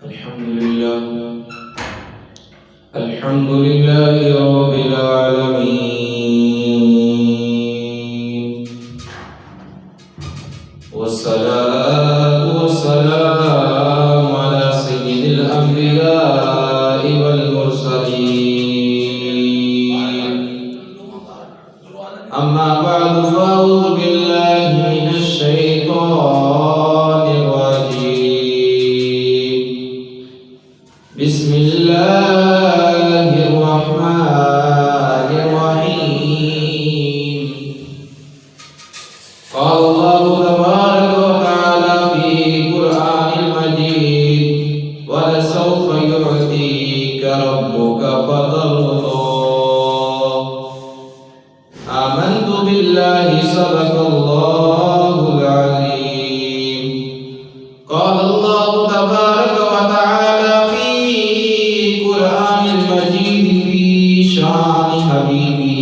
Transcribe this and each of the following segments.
الحمد لله رب العالمين والصلاة والسلام على سيد الأنبياء والمرسلين أما بعد فأعوذ بالله من الشيطان الرجيم بسم الله الرحمن الرحيم قال الله تبارك وتعالى في القرآن المجيد ولسوف يعطيك ربك فترضى آمنت بالله صدق الله العظيم قال الله تبارك وتعالى في القرآن المجيد في شان حبيبه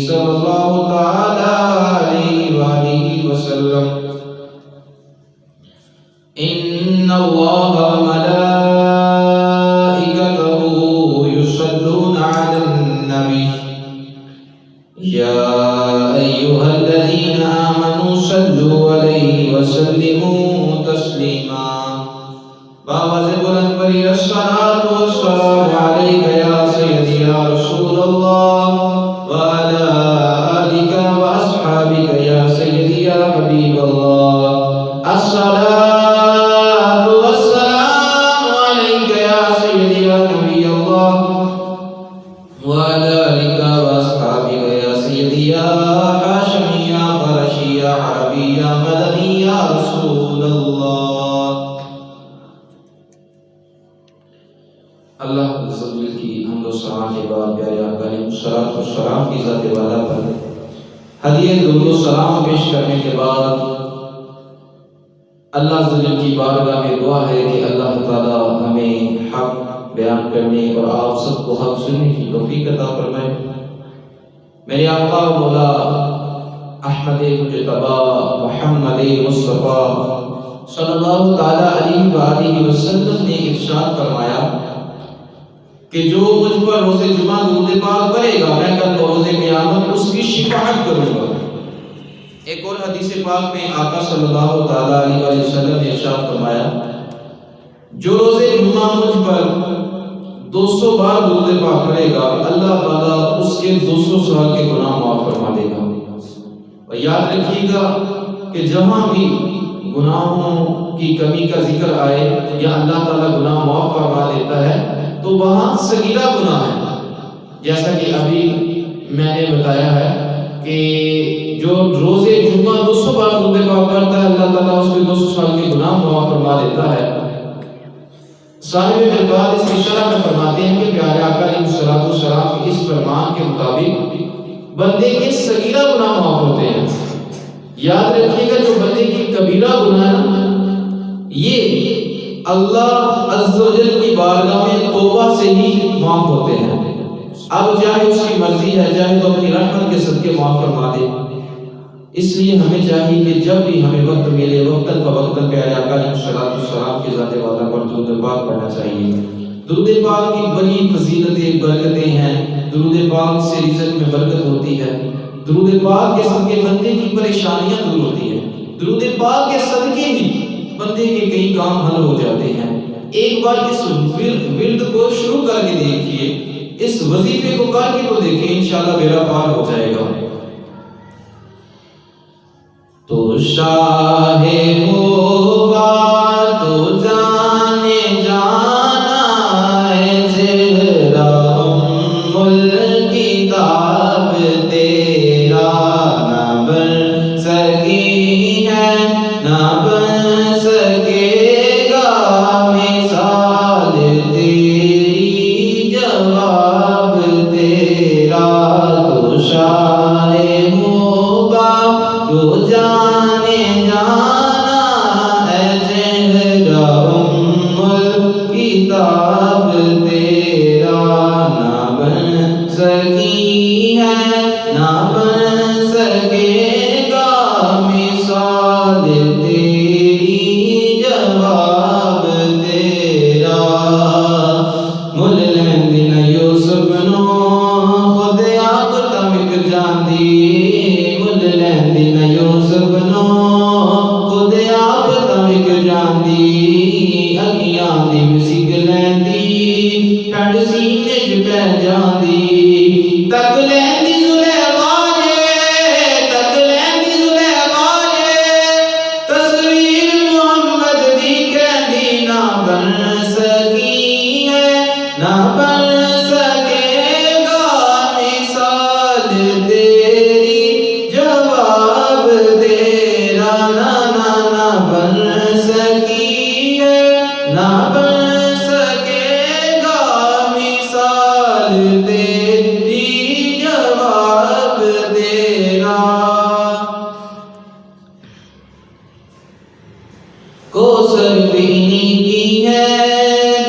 صلى الله تعالى عليه وآله وسلم إن الله وملائكته يصلون على النبي يا أيها الذين آمنوا صلوا عليه وسلموا تسليما بابا سے بلند پڑھی الصلاة والسلام عليك يا سيدي يا رسول الله وعلى آلك وأصحابك يا سيدي يا حبيب الله الصلاة والسلام عليك يا سيدي يا نبي الله وعلى آلك وأصحابك يا سيدي يا هاشمي يا قرشي يا عربي يا مدني يا رسول الله اللہ عز و جل کی حمد و ثنا کے بعد پیارے آقا علیہ الصلوۃ والسلام کی ذات والا پر ہدیہ درود و سلام پیش کرنے کے بعد اللہ عز و جل کی بارگاہ میں دعا ہے کہ اللہ تعالی ہمیں حق بیان کرنے اور آپ سب کو حق سننے کی توفیق عطا فرمائے۔ میرے آقا مولا احمد مجتبی محمد مصطفیٰ صلی اللہ تعالی علیہ وآلہ وسلم نے ارشاد فرمایا کہ جو مجھ پر روز جمعہ درود پاک پڑھے گا میں کل روز قیامت اس کی شفاعت کروں گا۔ ایک اور حدیث پاک میں آقا صلی اللہ تعالی علیہ وسلم نے ارشاد فرمایا جو روز جمعہ مجھ پر 200 بار درود پاک پڑھے گا اللہ تعالیٰ اس کے 200 سال کے گناہ معاف فرما دے گا۔ اور یاد رکھیے گا کہ جہاں بھی گناہوں کی کمی کا ذکر آئے یا اللہ تعالیٰ گناہ معاف فرما دیتا ہے تو وہاں صغیرہ گناہ ہے، جیسا کہ ابھی میں نے بتایا ہے کہ جو روز جمعہ 200 بار درود پاک پڑھتا ہے اللہ تعالیٰ اس کے 200 سال کے گناہ معاف فرما دیتا ہے۔ صاحب مرقات اس کی شرح میں فرماتے ہیں کہ پیارے آقا علیہ الصلوۃ والسلام کے اس فرمان کے مطابق بندے کے صغیرہ گناہ معاف ہوتے ہیں۔ یاد رکھیے گا جو بندے کی کبیرہ گناہ ہے یہ اللہ عز و جل کی بارگاہ میں توبہ سے ہی معاف ہوتے ہیں۔ اب چاہے اس کی مرضی ہے چاہے تو اپنی رحمت کے صدقے معاف فرما دے۔ اس لیے ہمیں چاہیے کہ جب بھی ہمیں وقت ملے وقتاً فوقتاً پیارے آقا علیہ السلام کی ذات والا پر درود پاک پڑھنا چاہیے۔ درود پاک کی بڑی فضیلتیں برکتیں ہیں۔ درود پاک سے رزق میں برکت ہوتی ہے۔ درود پاک کے صدقے بندے کی پریشانیاں دور ہوتی ہیں۔ درود پاک کے صدقے ہی بندے کے کئی کام حل ہو جاتے ہیں۔ ایک بار اس ورد کو شروع کر کے دیکھیے، اس وظیفے کو کر کے تو دیکھیں انشاءاللہ بیڑا پار ہو جائے گا۔ تو شاہ موبا تو جانے جانا ہے زہرا ام الکتاب تیرا نہ بن سکی ہے نہ بن سکے گا مثال تیری جواب تیرا۔ تو شاہ موبا تو جانے جانا ہے زہرا ام الکتاب تیرا نہ بن سکی ہے نہ بن سکے گا مثال تیری جواب تیرا۔ اکھیاں دی مسک لیندی ٹھنڈ سینے چ پہ جاندی تک لیندی زلیخا جے تک لیندی زلیخا جے تصویر محمد دی کہندی نہ بن سکی ہے نہ بن سکے گا مثال تیری جواب تیرا نہ نہ نہ بن سکی ہے نہ بن سکے گا مثال تیری جواب تیرا کوثر پینے کی ہے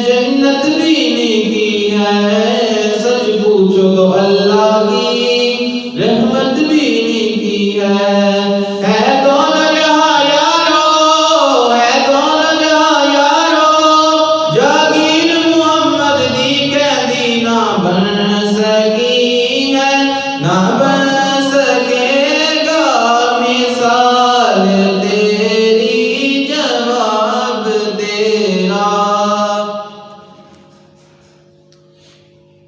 جنت پینے کی ہے سچ پوچھو تو اللہ کی رحمت پینے کی ہے دونوں جہاں یارو ہے دونوں جہاں یارو جاگیر محمد دی کہندی نہ بن سکی ہے نہ بن سکے گا مثال تیری جواب تیرا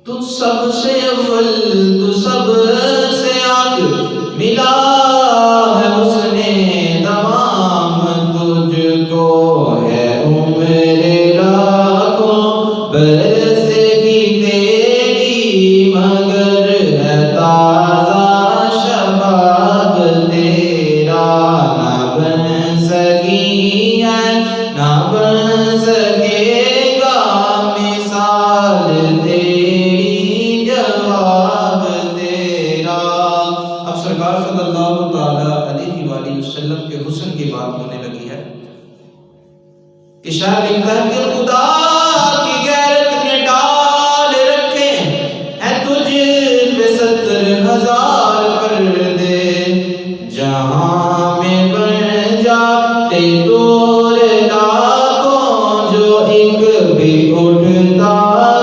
تو سب سے اول تو سب سے آخر ملا ہے حسن تمام تجھ کو ہے عمر لاکھوں برس کی تیری مگر ہے تازہ شباب تیرا نہ بن سکی ہے نہ بن سکے گا مثال تیری جواب تیرا اب سرکار صلی اللہ تعالیٰ علیہ وآلہ وسلم کے حسن کی بات ہونے لگی ہے کہ شاعر لکھتا ہے کہ خدا کی غیرت نے ڈال رکھے ہیں تجھ پہ 70,000 پردے جہاں میں بن جاتے تور لاکھوں جو ایک بھی اٹھتا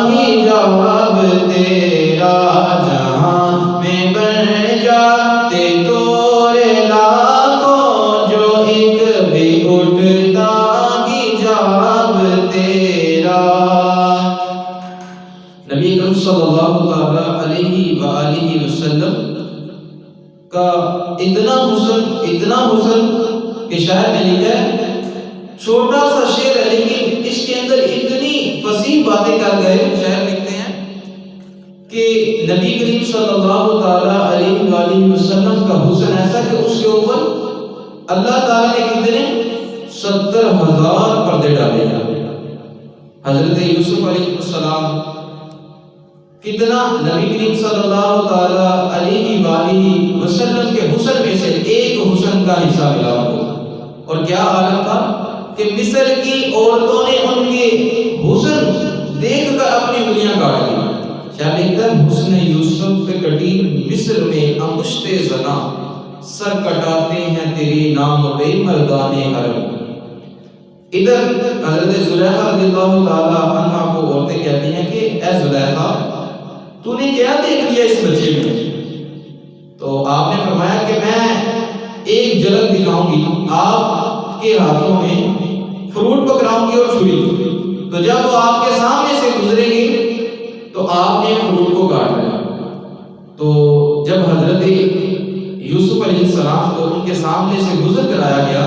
ہی جواب تیرا جہاں میں بن جاتے تور لاکھوں جو ایک بھی اٹھتا ہی جواب تیرا نبی اکرم صلی اللہ تعالیٰ علیہ وآلہ وسلم کا اتنا حسن کہ شاعر نے لکھا ہے چھوٹا سا شعر ہے لیکن اس کے اندر اتنی فصیح باتیں کر گئے شاعر لکھتے ہیں کہ نبی کریم صلی اللہ تعالیٰ علیہ وآلہ وسلم کا حسن ایسا کہ اس کے اوپر اللہ تعالیٰ نے کتنے 70,000 پردے ڈالے ہیں حضرت یوسف علیہ السلام کتنا نبی کریم صلی اللہ تعالیٰ علیہ وآلہ وسلم کے حسن میں سے ایک حسن کا حصہ ملا ان کو اور کیا عالم تھا کہ مصر کی عورتوں نے ان کے حسن دیکھ کر اپنی انگلیاں کاٹ لی شاید لکھتا ہے حسن یوسف پہ کٹی مصر میں انگشت زناں سر کٹاتے ہیں تیرے نام پہ مردان عرب ادھر حضرت زلیخا رضی اللہ تعالیٰ عنہ کو عورتیں کہتی ہیں کہ اے زلیخا تو نے کیا دیکھ لیا اس بچے میں تو آپ نے فرمایا کہ میں ایک جھلک دکھاؤں گی آپ کے ہاتھوں میں فروٹ پکڑاؤں گی اور چھری تو جب وہ آپ کے سامنے سے گزرے گی تو آپ نے فروٹ کو کاٹ لیا تو جب حضرت یوسف علیہ السلام کو ان کے سامنے سے گزر کر آیا گیا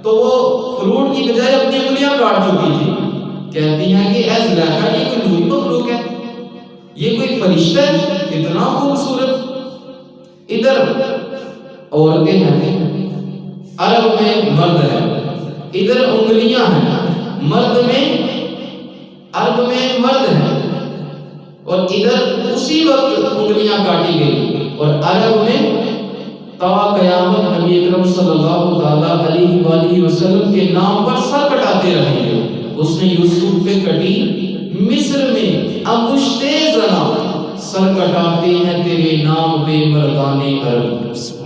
تو وہ فروٹ کی بجائے اپنی انگلیاں کاٹ چکی تھی کہتی ہیں کہ اے زلیخا یہ کوئی نوری مخلوق ہے یہ کوئی فرشتہ ہے اتنا خوبصورت ادھر عورتیں ہیں عرب میں مرد ہے ادھر انگلیاں ہیں مرد میں عرب میں مرد ہے اور ادھر اسی وقت انگلیاں کاٹی گئی اور عرب میں تا قیامت نبی اکرم صلی اللہ تعالیٰ علیہ وآلہ وسلم کے نام پر سر کٹاتے رہیں گے اس نے یوسف پہ کٹی مصر میں انگشت زناں سر کٹاتے ہیں تیرے نام پہ مردان عرب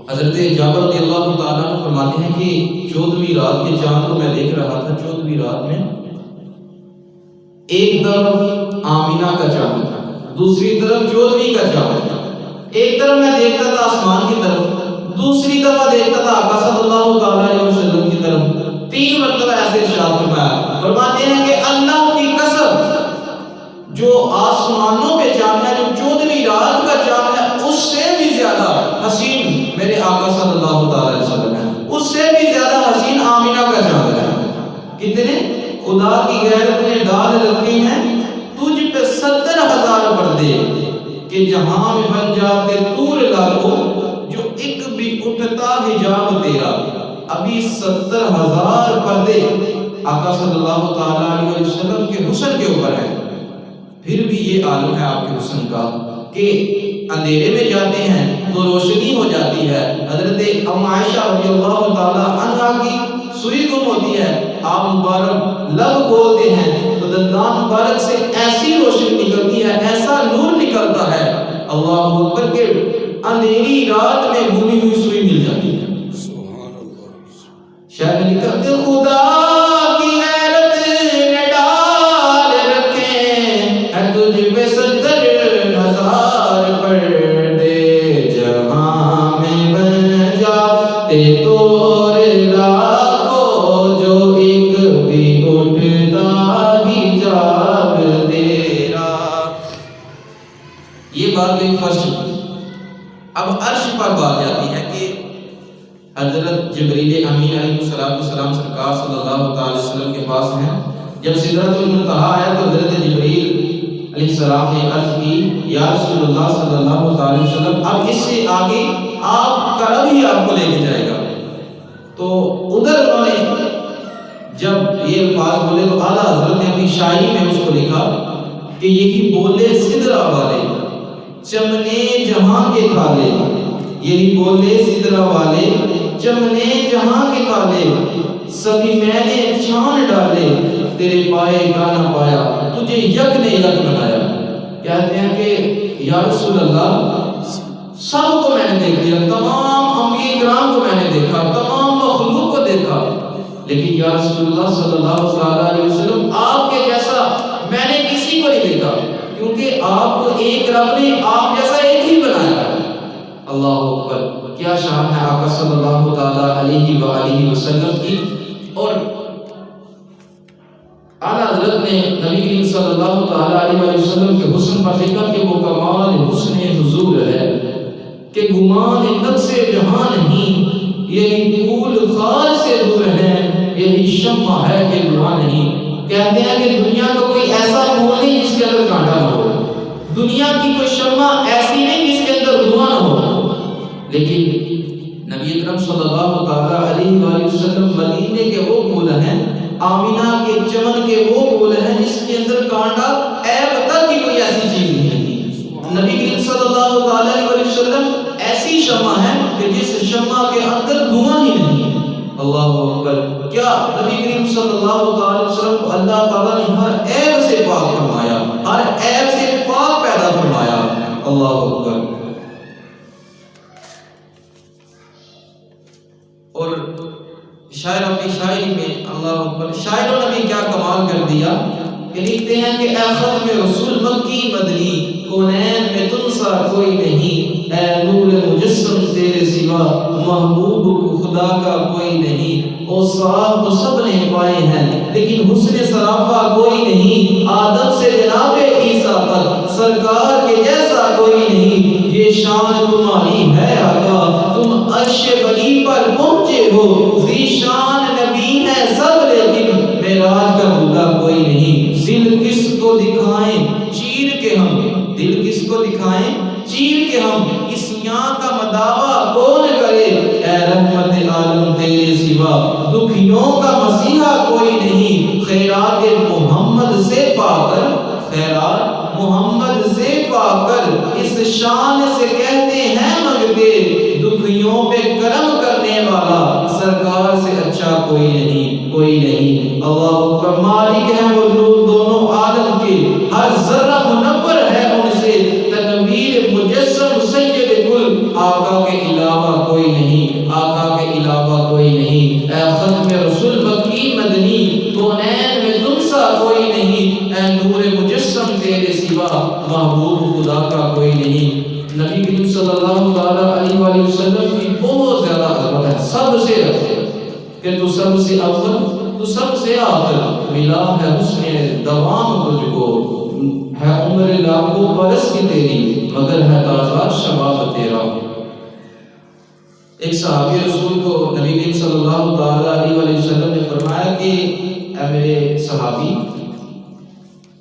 حضرت جابر رضی اللہ تعالیٰ عنہ فرماتے ہیں کہ 14ویں رات کے چاند کو میں دیکھ رہا تھا 14ویں رات میں ایک طرف آمینہ کا چاند تھا دوسری طرف 14ویں کا چاند تھا ایک طرف میں دیکھتا تھا آسمان کی طرف دوسری طرف دیکھتا تھا آقا صلی اللہ تعالیٰ علیہ وسلم کی طرف 3 مرتبہ ایسے ارشاد فرمایا، فرماتے ہیں کہ اللہ کی قسم جو آسمانوں پہ چاند ہے، جو 14ویں رات کا چاند ہے، اس سے بھی زیادہ حسین میرے آقا صلی اللہ تعالی علیہ وسلم ہے، اس سے بھی زیادہ حسین آمینہ کا چاند ہے۔ کتنے خدا کی غیرت نے ڈال رکھے ہیں تجھ پہ 70,000 پردے کہ جہاں میں بن جاتے طور لاکھوں، جو ایک بھی اٹھتا حجاب تیرا۔ ابھی 70,000 پردے آقا صلی اللہ تعالی علیہ وسلم کے حسن کے اوپر ہے، پھر بھی یہ عالم ہے آپ کے حسن کا کہ اندھیرے میں جاتے ہیں تو روشنی ہو جاتی ہے۔ حضرت ام عائشہ رضی اللہ تعالی عنہا کی سوئی گم ہوتی ہے، آپ مبارک لب کھولتے ہیں تو دندان مبارک سے ایسی روشنی نکلتی ہے، ایسا نور نکلتا ہے، اللہ اکبر کے اندھیری رات میں گمی ہوئی سوئی مل جاتی ہے۔ سبحان اللہ۔ شاید لکھا کہ خدا کی غیرت نے ڈال رکھے ہیں تجھ پہ 70,000 پردے، جہاں میں بن جاتے طور لاکھوں، جو ایک بھی اٹھتا حجاب تیرا۔ یہ بات ہوئی فرش کی۔ اب عرش پر بات جاتی ہے کہ حضرت جبریل امین علیہ السلام سرکار صلی اللہ تعالی وسلم کے پاس ہیں۔ جب سدرۃ المنتہا آیا تو حضرت جبریل علیہ السلام نے عرض کی، یا رسول اللہ صلی اللہ تعالی وسلم، اب اس سے آگے آپ کا رب ہی آپ کو لے کے جائے گا۔ تو ادھر انہوں نے جب یہ الفاظ بولے تو اعلیٰ حضرت نے اپنی شاعری میں اس کو لکھا کہ یہی بولے سدرہ والے چمنے جہاں کے کھالے، یہی بولے سدرہ والے چمنے جہاں کے کھالے، سبھی میں نے چھان ڈالے، تیرے پائے کا نہ پایا، تجھے یک نے یک بنایا۔ کہتے ہیں کہ یا رسول اللہ سب کو میں نے دیکھ لیا، تمام انبیاء کرام کو میں نے دیکھا، تمام مخلوق کو دیکھا، لیکن یا رسول اللہ صلی اللہ علیہ وسلم آپ کے جیسا میں نے کسی کو نہیں دیکھا، کیونکہ آپ کو ایک رب نے آپ جیسا ایک ہی بنایا ہے۔ اللہ اکبر، کیا شان ہے آقا صلی اللہ تعالی علیہ وآلہ وسلم کی۔ اور اعلیٰ حضرت نے نبی کریم صلی اللہ تعالی علیہ وسلم کے حسن پر لکھا کہ وہ کمال حسن حضور ہے کہ گمان نقص جہاں نہیں، یہی پھول خار سے دور ہے، یہی شمع ہے کہ دعا نہیں۔ کہتے ہیں کہ دنیا کا کوئی ایسا پھول نہیں جس کے اندر کانٹا نہ ہو، دنیا کی کوئی شمع ایسی نہیں جس کے اندر دھواں نہ ہو، لیکن نبی اکرم صلی اللہ تعالی علیہ وآلہ وسلم مدینے کے وہ پھول ہیں، آمینہ کے چمن کے وہ پھول ہیں جس کے اندر کانٹا عیب تک کی کوئی ایسی چیز نہیں۔ نبی کریم صلی اللہ تعالی علیہ وسلم ایسی شمع ہے کہ جس شمع کے اندر دھواں ہی نہیں۔ اللہ اکبر، کیا نبی کریم صلی اللہ تعالی وسلم کو اللہ تعالیٰ نے ہر عیب سے پاک فرمایا، ہر عیب سے پاک پیدا فرمایا۔ اللہ اکبر۔ اور شاعر اپنی شاعری میں اللہ اکبر، شاعروں نے بھی کیا کمال کر دیا کہ لکھتے ہیں کہ اے ختم رسول مکی مدنی، کونین میں تم سا کوئی نہیں، اے نور مجسم تیرے سوا محبوب خدا کا کوئی نہیں۔ اوصاف تو سب نے پائے ہیں لیکن حسن سراپا کوئی نہیں، آدم سے جناب عیسیٰ تک سرکار کے جیسا کوئی نہیں۔ یہ شان تمہاری ہے آقا، تم عرش بری پر پہنچے ہو، ذی شان نبی ہے سب لیکن معراج کا بولا کوئی نہیں۔ دل کس کو دکھائیں چیر کے ہم، دل کس کو دکھائیں چیر کے ہم، اس یاں کا مداوع کون کرے، اے رحمت عالم تیرے سوا دکھیوں کا مسیحا کوئی نہیں۔ خیرات محمد سے پا کر، خیرات محمد سے پا کر اس شان سے کہتے ہیں منگتے، دکھیوں پہ کرم کرنے والا سرکار سے اچھا کوئی نہیں، کوئی نہیں۔ اللہ اکبر، مالک ہے وہ دونوں عالم کے، ہر ذرہ منور ہے ان سے، تنویر مجسم سید کل، آقا کے علاوہ کوئی نہیں، آقا کے علاوہ کوئی نہیں۔ اے ختم رسول مکی مدنی، کونین میں تم سا کوئی نہیں، اے نور مجسم تیرے سوا محبوب خدا کا کوئی نہیں۔ نبی کریم صلی اللہ علیہ وسلم کی بہت زیادہ عظمت ہے، سب سے کہ تو سب سے اول تو سب سے آخر، ملا ہے حسن دوام تجھ کو، ہے عمر لاکھوں برس کی تیری مگر ہے تازہ شباب تیرا۔ ایک صحابی رسول کو نبی کریم صلی اللہ تعالیٰ علیہ وسلم نے فرمایا کہ اے میرے صحابی،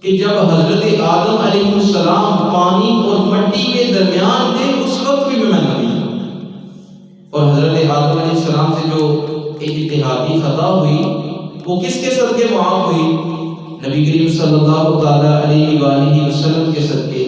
کہ جب حضرت آدم علیہ السلام پانی اور مٹی کے درمیان تھے اس وقت بھی میں نبی ہوں، اور حضرت آدم علیہ السلام سے جو ایک اتحادی خطا ہوئی وہ کس کے صدقے معاف ہوئی؟ نبی کریم صلی اللہ تعالیٰ علیہ وآلہ وسلم کے صدقے،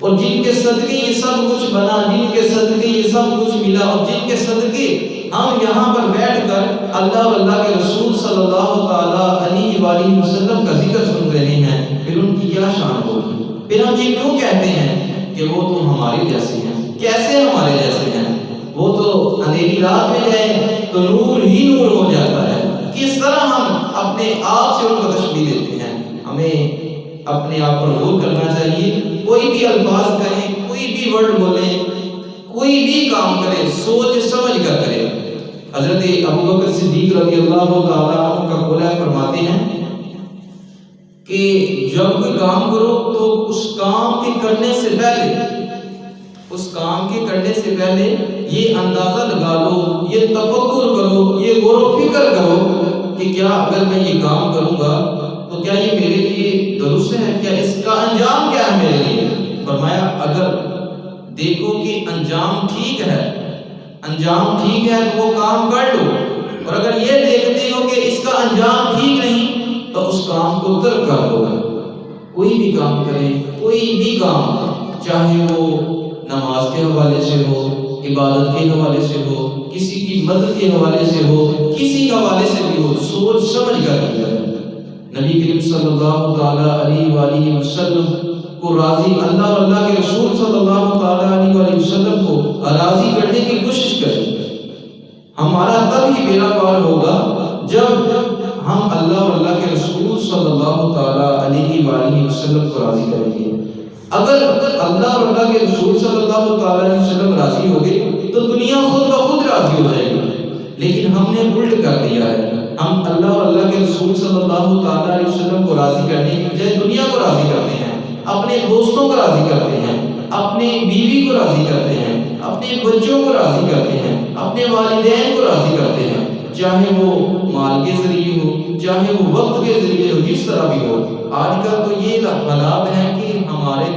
اور جن کے صدقے یہ سب کچھ بنا، جن کے صدقے یہ سب کچھ ملا، اور جن کے صدقے ہم یہاں پر بیٹھ کر اللہ واللہ کے رسول صلی اللہ تعالیٰ علیہ وآلہ وسلم کا ذکر سن رہے ہیں، پھر ان کی کیا شان ہوگی؟ پھر ہم یہ کیوں کہتے ہیں کہ وہ تو ہمارے جیسے ہیں؟ کیسے ہمارے جیسے ہیں؟ وہ تو اندھیری رات میں جائیں تو نور ہی نور ہو جاتا ہے۔ کس طرح ہم اپنے آپ سے ان کو تشبیہ دیتے ہیں؟ ہمیں اپنے آپ پر غور کرنا چاہیے۔ کوئی بھی الفاظ کہیں، کوئی بھی ورڈ بولیں، کوئی بھی کام کریں، سوچ سمجھ کر کریں۔ حضرت ابو بکر صدیق رضی اللہ تعالیٰ عنہ کا قول فرماتے ہیں کہ جب کوئی کام کرو تو اس کام کے کرنے سے پہلے یہ اندازہ لگا لو، یہ تفکر کرو، یہ غور و فکر کرو کہ کیا اگر میں یہ کام کروں گا تو کیا یہ میرے لیے درست ہے؟ کیا اس کا انجام کیا ہے میرے لیے؟ فرمایا اگر دیکھو کہ انجام ٹھیک ہے تو وہ کام کر لو، اور اگر یہ دیکھتے ہو کہ اس کا انجام ٹھیک نہیں تو اس کام کو ترک کر دو۔ کوئی بھی کام کریں، کوئی بھی کام، چاہے وہ نماز کے حوالے سے ہو، عبادت کے حوالے سے ہو، کسی کی مدد کے حوالے سے ہو، کسی حوالے سے بھی ہو، سوچ سمجھ کر کیا جائے۔ نبی کریم صلی اللہ تعالیٰ علیہ وآلہ وسلم کو راضی، اللہ اور اللہ کے رسول صلی اللہ تعالیٰ علیہ وآلہ وسلم کو راضی کرنے کی کوشش کریں۔ ہمارا تب ہی بیڑا پار ہوگا جب ہم اللہ اور اللہ کے رسول صلی اللہ تعالیٰ علیہ وآلہ وسلم کو راضی کریں گے۔ اگر اللہ اور اللہ کے رسول صلی اللہ تعالیٰ علیہ وسلم راضی ہو گئے تو دنیا خود بخود راضی ہو جائے گی، لیکن ہم نے الٹ کر دیا ہے۔ ہم اللہ اور اللہ کے رسول صلی اللہ تعالیٰ علیہ وسلم کو راضی کرنے کی بجائے دنیا کو راضی کرتے ہیں، اپنے دوستوں کو راضی کرتے ہیں، اپنی بیوی کو راضی کرتے ہیں، اپنے بچوں کو راضی کرتے ہیں، اپنے والدین کو راضی کرتے ہیں، چاہے وہ مال کے ذریعے ہو، چاہے وہ وقت کے ذریعے ہو، جس طرح بھی ہو۔ آج کل تو یہ حالات ہیں کہ ہمارے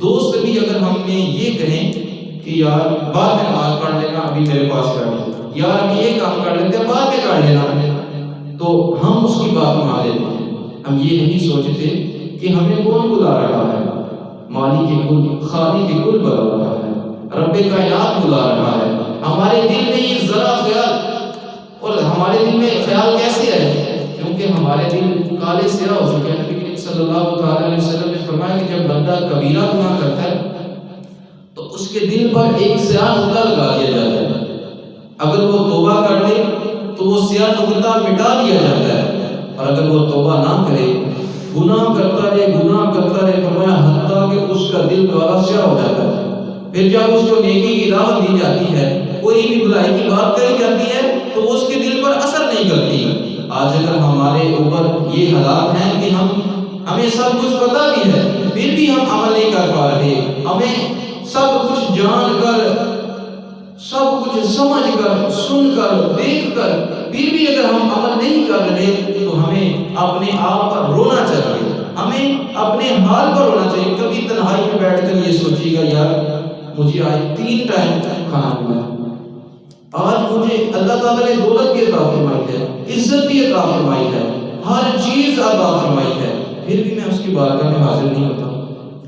دوست بھی اگر ہم نے یہ کہیں کہ یار بعد میں نماز پڑھ لینا، ابھی میرے پاس کر لیں، یار ابھی یہ کام کر لیتے ہیں بعد میں کر لینا، تو ہم اس کی بات مان لیتے ہیں۔ ہم یہ نہیں سوچتے کہ ہمیں کون بلا رہا ہے، مالک کل، خالق کل بلا رہا ہے، رب کائنات بلا رہا ہے۔ ہمارے دل میں یہ ذرا خیال، اور ہمارے دل میں خیال کیسے ہے؟ کیونکہ ہمارے دل کالے سیاہ ہو چکے ہیں۔ نبی کریم صلی اللہ تعالیٰ علیہ وسلم نے فرمایا کہ جب بندہ کبیرہ گناہ کرتا ہے تو اس کے دل پر ایک سیاہ نقطہ لگا دیا جاتا ہے، اگر وہ توبہ کر لے تو وہ سیاہ نقطہ مٹا دیا جاتا ہے، اور اگر وہ توبہ نہ کرے، گناہ کرتا رہے، فرمایا حتیٰ کہ اس کا دل دوبارہ سیاہ ہو جاتا ہے۔ پھر جب اس کو نیکی کی دعوت دی جاتی ہے، کوئی بھی بھلائی کی بات کہی جاتی ہے تو وہ اس کے دل پر اثر نہیں کرتی۔ آج اگر ہمارے اوپر یہ حالات ہیں کہ ہمیں سب کچھ پتہ بھی ہے پھر بھی ہم عمل نہیں کر پا رہے، ہمیں سب کچھ جان کر، سب کچھ سمجھ کر، سن کر، دیکھ کر، پھر بھی اگر ہم عمل نہیں کر رہے تو ہمیں اپنے آپ پر رونا چاہیے، ہمیں اپنے حال پر رونا چاہیے۔ کبھی تنہائی میں بیٹھ کر یہ سوچیے گا یار مجھے آج 3 ٹائم کھانا ملا، آج مجھے اللہ تعالیٰ نے دولت بھی عطا فرمائی ہے، عزت بھی عطا فرمائی ہے، ہر چیز عطا فرمائی ہے، پھر بھی میں اس کی بارگاہ میں حاضر نہیں ہوتا،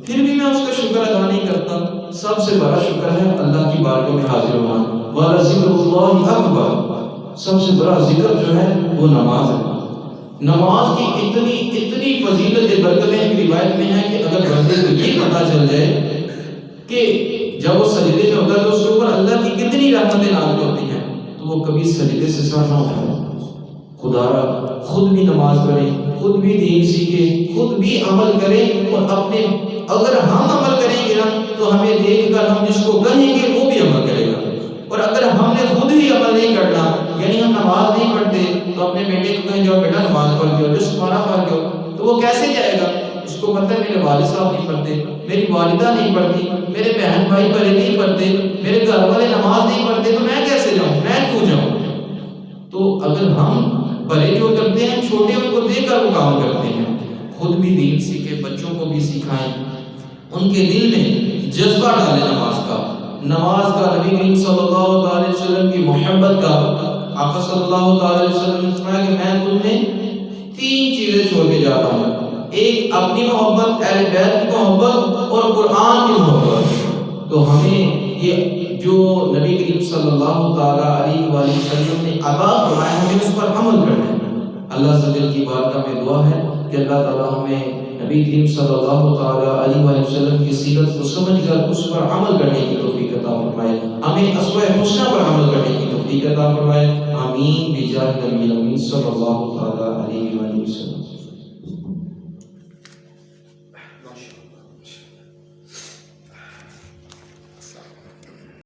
پھر بھی میں اس کا شکر ادا نہیں کرتا۔ سب سے بڑا شکر ہے اللہ کی بارگاہ میں حاضر ہونا، وَلَذِكْرُ اللَّهِ أَكْبَرُ، سب سے بڑا ذکر جو ہے وہ نماز ہے۔ نماز کی اتنی فضیلت برکتیں ایک روایت میں ہے کہ اگر بندے کو یہ پتہ چل جائے کہ جب وہ سجدے میں ہوتا ہے تو اس کے اوپر اللہ کی کتنی رحمتیں نازل ہوتی ہیں تو وہ کبھی سجدے سے سر نہ اٹھائے۔ خدا را خود بھی نماز پڑھیں، خود بھی دین سیکھیں، خود بھی عمل کریں، اور اپنے اگر ہم عمل کریں گے نا تو ہمیں دیکھ کر ہم جس کو کہیں گے وہ بھی عمل کرے گا۔ اور اگر ہم نے خود ہی عمل نہیں کرنا، یعنی ہم نماز نہیں پڑھتے تو اپنے بیٹے کو کہیں جاؤ بیٹا نماز پڑھ کے جو سمارا پڑھ کے تو وہ کیسے جائے گا؟ اس کو پتہ ہے میرے والد صاحب نہیں پڑھتے، میری والدہ نہیں پڑھتی، میرے بہن بھائی بڑے نہیں پڑھتے، میرے گھر والے نماز نہیں پڑھتے، تو میں کیسے جاؤں، میں کیوں جاؤں؟ تو اگر ہم بڑے جو کرتے ہیں چھوٹے ان کو دیکھ کر وہ کام کرتے ہیں، خود بھی دین سیکھیں، بچوں کو بھی سکھائیں، ان کے دل میں جذبہ ڈالیں نماز کا نبی کریم صلی اللہ علیہ وسلم کی محبت کا۔ آقا صلی اللہ علیہ وسلم نے فرمایا کہ میں تمہیں 3 چیزیں چھوڑ کے جا رہا ہوں، ایک اپنی محبت، اہل بیت کی محبت اور قرآن کی محبت۔ تو ہمیں یہ جو نبی کریم صلی اللہ تعالیٰ علیہ وآلہ وسلم نے عطا فرمایا ہمیں اس پر عمل کرنا ہے۔ اللہ سجل کی بارگاہ میں دعا ہے کہ اللہ تعالیٰ ہمیں نبی کریم صلی اللہ تعالیٰ علیہ وآلہ وسلم کی سیرت کو سمجھ کر اس پر عمل کرنے کی توفیق عطا فرمائے، ہمیں اسوہ حسنہ پر عمل کرنے کی توفیق عطا فرمائے، آمین بجاہ نبی الامین صلی اللہ تعالیٰ علیہ وآلہ وسلم۔